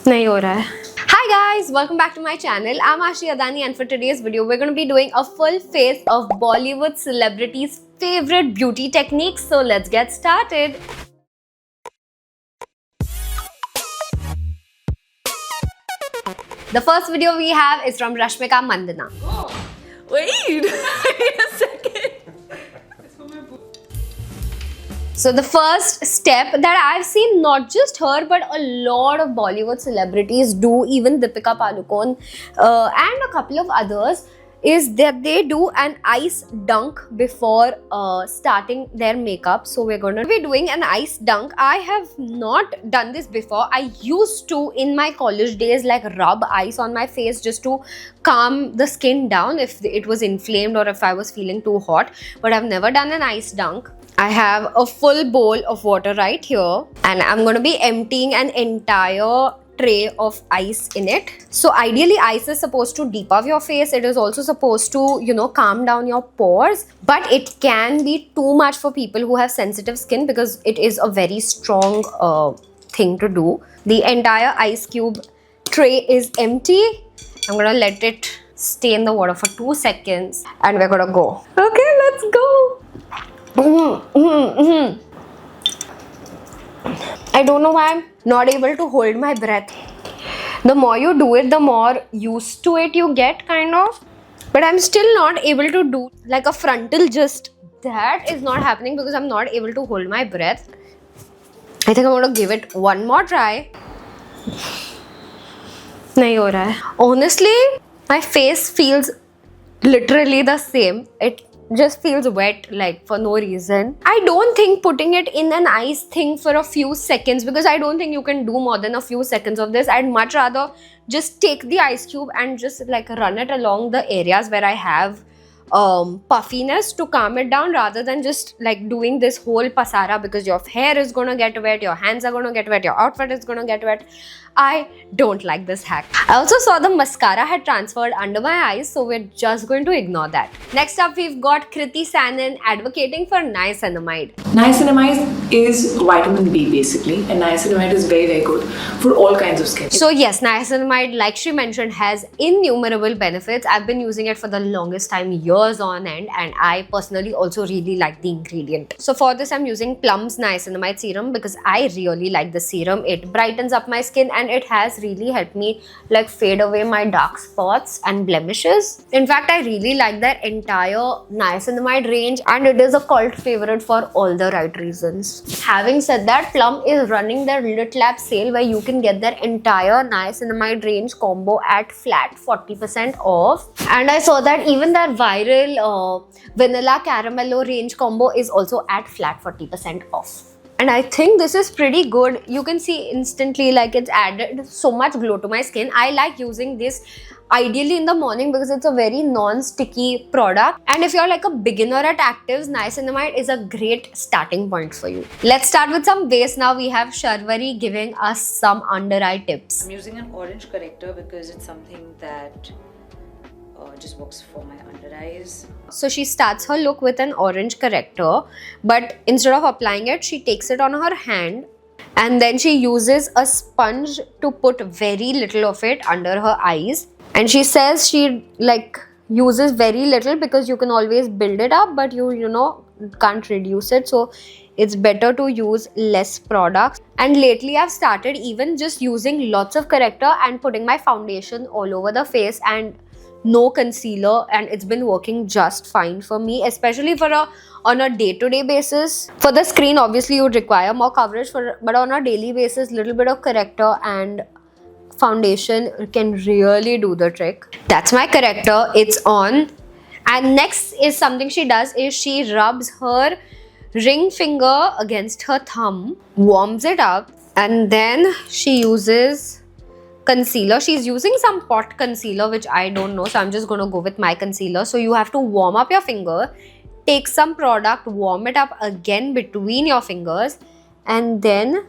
नहीं हो रहा है. Hi guys, welcome back to my channel. I'm Ashi Adani and for today's video we're going to be doing a full face of Bollywood celebrities' favorite beauty techniques. So let's get started. The first video we have is from Rashmika Mandanna. Oh, wait a second. So the first step that I've seen not just her but a lot of Bollywood celebrities do, even Deepika Padukone and a couple of others, is that they do an ice dunk before starting their makeup. So we're going to be doing an ice dunk. I have not done this before. I used to in my college days like rub ice on my face just to calm the skin down if it was inflamed or if I was feeling too hot, but I've never done an ice dunk. I have a full bowl of water right here and I'm going to be emptying an entire tray of ice in it. So ideally ice is supposed to depuff your face. It is also supposed to, calm down your pores, but it can be too much for people who have sensitive skin because it is a very strong thing to do. The entire ice cube tray is empty. I'm going to let it stay in the water for 2 seconds and we're going to go. Okay, let's go. I don't know why I'm not able to hold my breath. The more you do it, the more used to it you get, kind of. But I'm still not able to do like a frontal just. That is not happening because I'm not able to hold my breath. I think I'm going to give it one more try. नहीं हो रहा है. Honestly, my face feels literally the same. It just feels wet like for no reason. I don't think putting it in an ice thing for a few seconds, because I don't think you can do more than a few seconds of this. I'd much rather just take the ice cube and just like run it along the areas where I have puffiness to calm it down, rather than just like doing this whole pasara, because your hair is gonna get wet, your hands are gonna get wet, your outfit is gonna get wet. I don't like this hack. I also saw the mascara had transferred under my eyes, so we're just going to ignore that. Next up, we've got Kriti Sanon advocating for niacinamide. Niacinamide is vitamin B basically, and niacinamide is very, very good for all kinds of skin. So yes, niacinamide, like she mentioned, has innumerable benefits. I've been using it for the longest time, years on end, and I personally also really like the ingredient. So for this, I'm using Plum's niacinamide serum because I really like the serum. It brightens up my skin and it has really helped me like fade away my dark spots and blemishes. In fact, I really like that entire niacinamide range and it is a cult favorite for all the right reasons. Having said that, Plum is running their Lit Lab sale where you can get their entire niacinamide range combo at flat 40% off. And I saw that even their viral vanilla caramello range combo is also at flat 40% off. And I think this is pretty good. You can see instantly like it's added so much glow to my skin. I like using this ideally in the morning because it's a very non-sticky product. And if you're like a beginner at actives, niacinamide is a great starting point for you. Let's start with some base now. We have Sharvari giving us some under eye tips. I'm using an orange corrector because it's something that just works for my under eyes. So she starts her look with an orange corrector, but instead of applying it, she takes it on her hand and then she uses a sponge to put very little of it under her eyes. And she says she like uses very little because you can always build it up, but you can't reduce it. So it's better to use less products. And lately I've started even just using lots of corrector and putting my foundation all over the face and no concealer, and it's been working just fine for me, especially on a day-to-day basis. For the screen, obviously you would require more coverage, but on a daily basis, little bit of corrector and foundation can really do the trick. That's my corrector, it's on. And next is something she does is she rubs her ring finger against her thumb, warms it up, and then she uses concealer. She's using some pot concealer which I don't know, so I'm just going to go with my concealer. So you have to warm up your finger, take some product, warm it up again between your fingers and then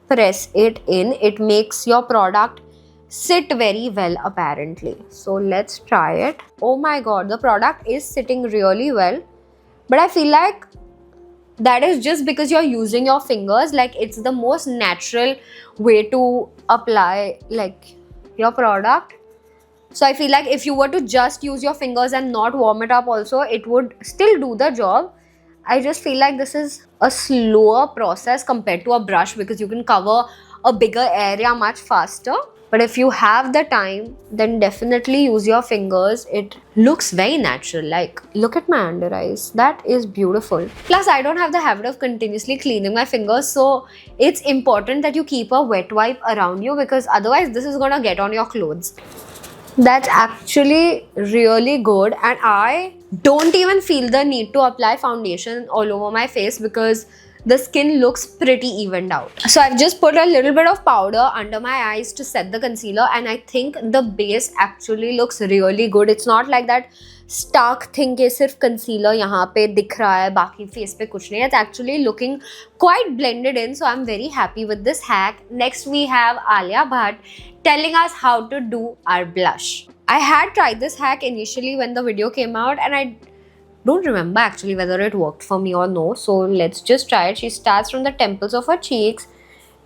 press it in. It makes your product sit very well apparently. So let's try it. Oh my god, the product is sitting really well, but I feel like that is just because you're using your fingers. Like, it's the most natural way to apply like your product. So I feel like if you were to just use your fingers and not warm it up also, it would still do the job. I just feel like this is a slower process compared to a brush, because you can cover a bigger area much faster. But if you have the time, then definitely use your fingers. It looks very natural. Like, look at my under eyes. That is beautiful. Plus, I don't have the habit of continuously cleaning my fingers, so it's important that you keep a wet wipe around you, because otherwise this is gonna get on your clothes. That's actually really good, and I don't even feel the need to apply foundation all over my face because the skin looks pretty evened out. So I've just put a little bit of powder under my eyes to set the concealer, and I think the base actually looks really good. It's not like that stark thing ke sirf concealer yahan pe dikh raha hai, baki face pe kuch nahi. It's actually looking quite blended in, so I'm very happy with this hack. Next we have Alia Bhatt telling us how to do our blush. I had tried this hack initially when the video came out, and I don't remember actually whether it worked for me or no. So let's just try it. She starts from the temples of her cheeks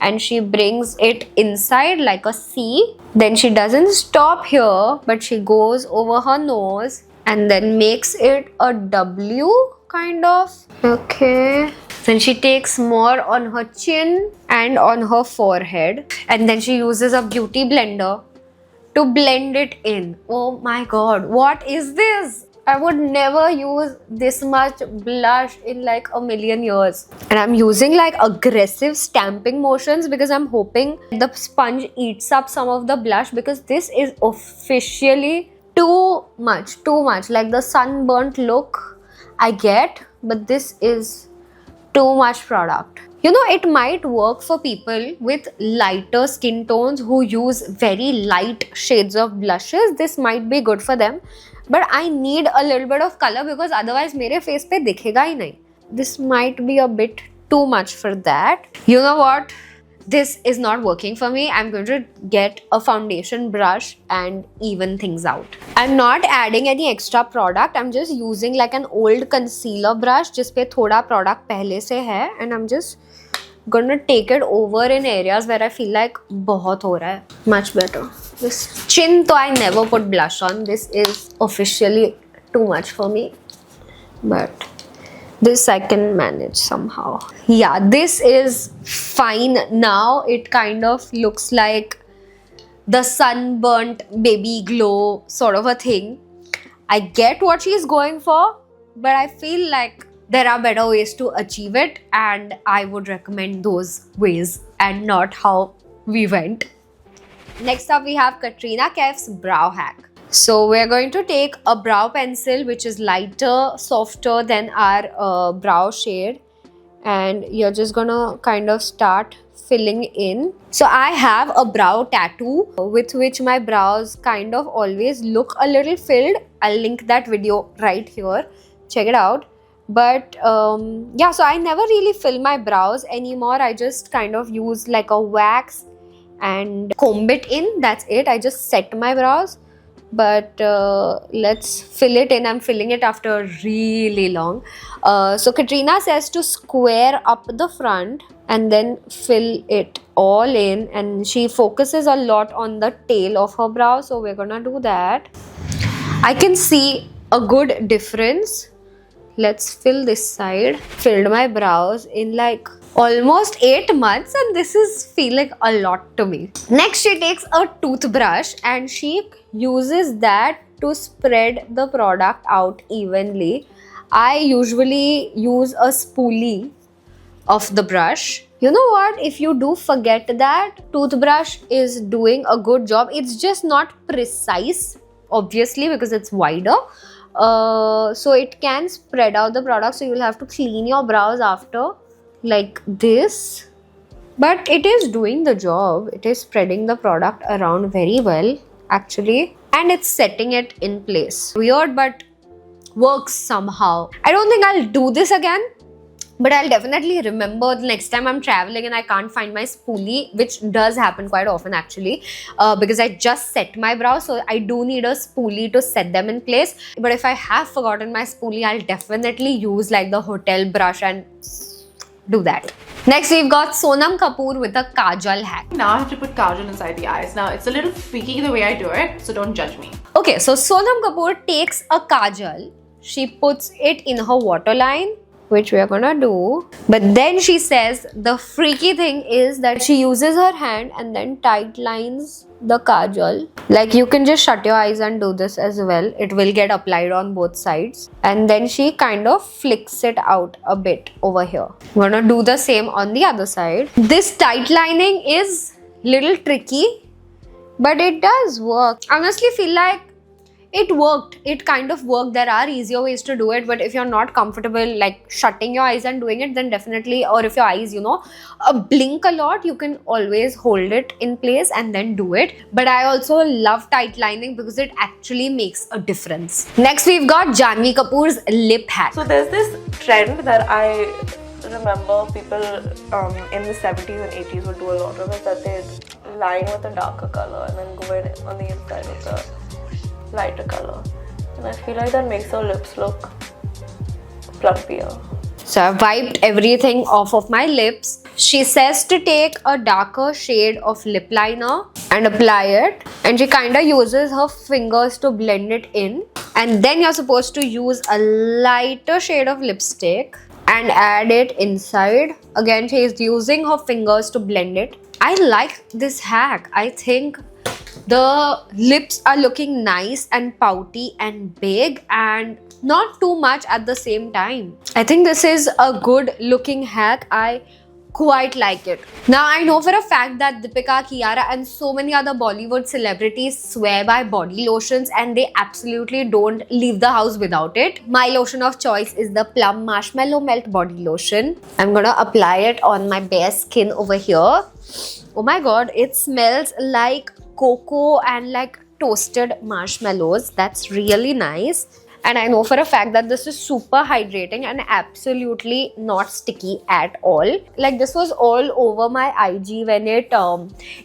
and she brings it inside like a C. Then she doesn't stop here, but she goes over her nose and then makes it a W kind of. Okay. Then she takes more on her chin and on her forehead. And then she uses a beauty blender to blend it in. Oh my god, what is this? I would never use this much blush in like a million years. And I'm using like aggressive stamping motions because I'm hoping the sponge eats up some of the blush, because this is officially too much. Like the sunburnt look I get, but this is too much product. You know, it might work for people with lighter skin tones who use very light shades of blushes. This might be good for them. But I need a little bit of color because otherwise मेरे face पे दिखेगा ही नहीं. This might be a bit too much for that. You know what? This is not working for me. I'm going to get a foundation brush and even things out. I'm not adding any extra product. I'm just using like an old concealer brush जिस पे थोड़ा product पहले से है, and I'm just gonna take it over in areas where I feel like बहुत हो रहा है. Much better. This chin तो I never put blush on. This is officially too much for me. But this I can manage somehow. Yeah, this is fine now. It kind of looks like the sunburnt baby glow sort of a thing. I get what she's going for, but I feel like there are better ways to achieve it, and I would recommend those ways and not how we went. Next up we have Katrina Kaif's brow hack. So we're going to take a brow pencil which is lighter, softer than our brow shade, and you're just gonna kind of start filling in. So I have a brow tattoo with which my brows kind of always look a little filled. I'll link that video right here. Check it out. But yeah, so I never really fill my brows anymore. I just kind of use like a wax and comb it in. That's it. I just set my brows. But let's fill it in. I'm filling it after really long. So Katrina says to square up the front and then fill it all in, and she focuses a lot on the tail of her brow, so we're gonna do that. I can see a good difference. Let's fill this side. Filled my brows in like almost 8 months, and this is feeling a lot to me. Next, she takes a toothbrush and she uses that to spread the product out evenly. I usually use a spoolie of the brush. You know what? If you do forget that, toothbrush is doing a good job. It's just not precise, obviously, because it's wider. So it can spread out the product, so you'll have to clean your brows after like this. But it is doing the job. It is spreading the product around very well actually, and it's setting it in place. Weird, but works somehow. I don't think I'll do this again But I'll definitely remember the next time I'm traveling and I can't find my spoolie, which does happen quite often actually, because I just set my brows, so I do need a spoolie to set them in place. But if I have forgotten my spoolie, I'll definitely use like the hotel brush and do that. Next, we've got Sonam Kapoor with a kajal hack. Now I have to put kajal inside the eyes. Now it's a little freaky the way I do it, so don't judge me. Okay, so Sonam Kapoor takes a kajal, she puts it in her waterline, which we are gonna do. But then she says the freaky thing is that she uses her hand and then tight lines the kajal. Like you can just shut your eyes and do this as well. It will get applied on both sides. And then she kind of flicks it out a bit over here. I'm gonna do the same on the other side. This tight lining is little tricky, but it does work. Honestly feel like it worked. It kind of worked. There are easier ways to do it, but if you're not comfortable like shutting your eyes and doing it, then definitely, or if your eyes, blink a lot, you can always hold it in place and then do it. But I also love tight lining because it actually makes a difference. Next, we've got Janhvi Kapoor's lip hack. So there's this trend that I remember people in the 70s and 80s would do a lot of it, that they'd line with a darker color and then go in on the inside with the lighter color, and I feel like that makes her lips look plumpier. So I've wiped everything off of my lips. She says to take a darker shade of lip liner and apply it, and she kind of uses her fingers to blend it in, and then you're supposed to use a lighter shade of lipstick and add it inside. Again, she is using her fingers to blend it. I like this hack. I think the lips are looking nice and pouty and big and not too much at the same time. I think this is a good looking hack. I quite like it. Now I know for a fact that Deepika, Kiara and so many other Bollywood celebrities swear by body lotions and they absolutely don't leave the house without it. My lotion of choice is the Plum Marshmallow Melt Body Lotion. I'm gonna apply it on my bare skin over here. Oh my god, it smells like cocoa and like toasted marshmallows. That's really nice. And I know for a fact that this is super hydrating and absolutely not sticky at all. Like this was all over my IG when it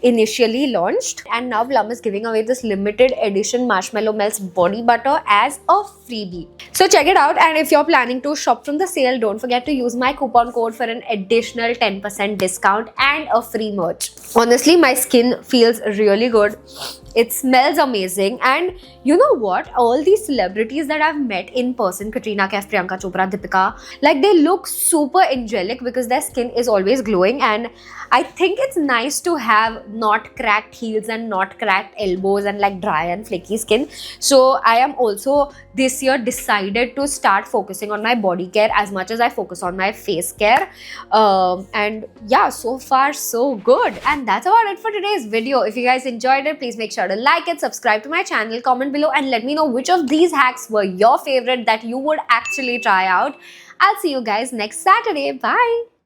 initially launched. And now Plum is giving away this limited edition Marshmallow Melts body butter as a freebie. So check it out, and if you're planning to shop from the sale, don't forget to use my coupon code for an additional 10% discount and a free merch. Honestly, my skin feels really good. It smells amazing, and you know what? All these celebrities that I've met in person, Katrina Kaif, Priyanka Chopra, Deepika, like they look super angelic because their skin is always glowing, and I think it's nice to have not cracked heels and not cracked elbows and like dry and flaky skin. So I am also this year decided to start focusing on my body care as much as I focus on my face care. And yeah, so far so good. And that's about it for today's video. If you guys enjoyed it, please make sure to like it, subscribe to my channel, comment below and let me know which of these hacks were your favorite that you would actually try out. I'll see you guys next Saturday. Bye.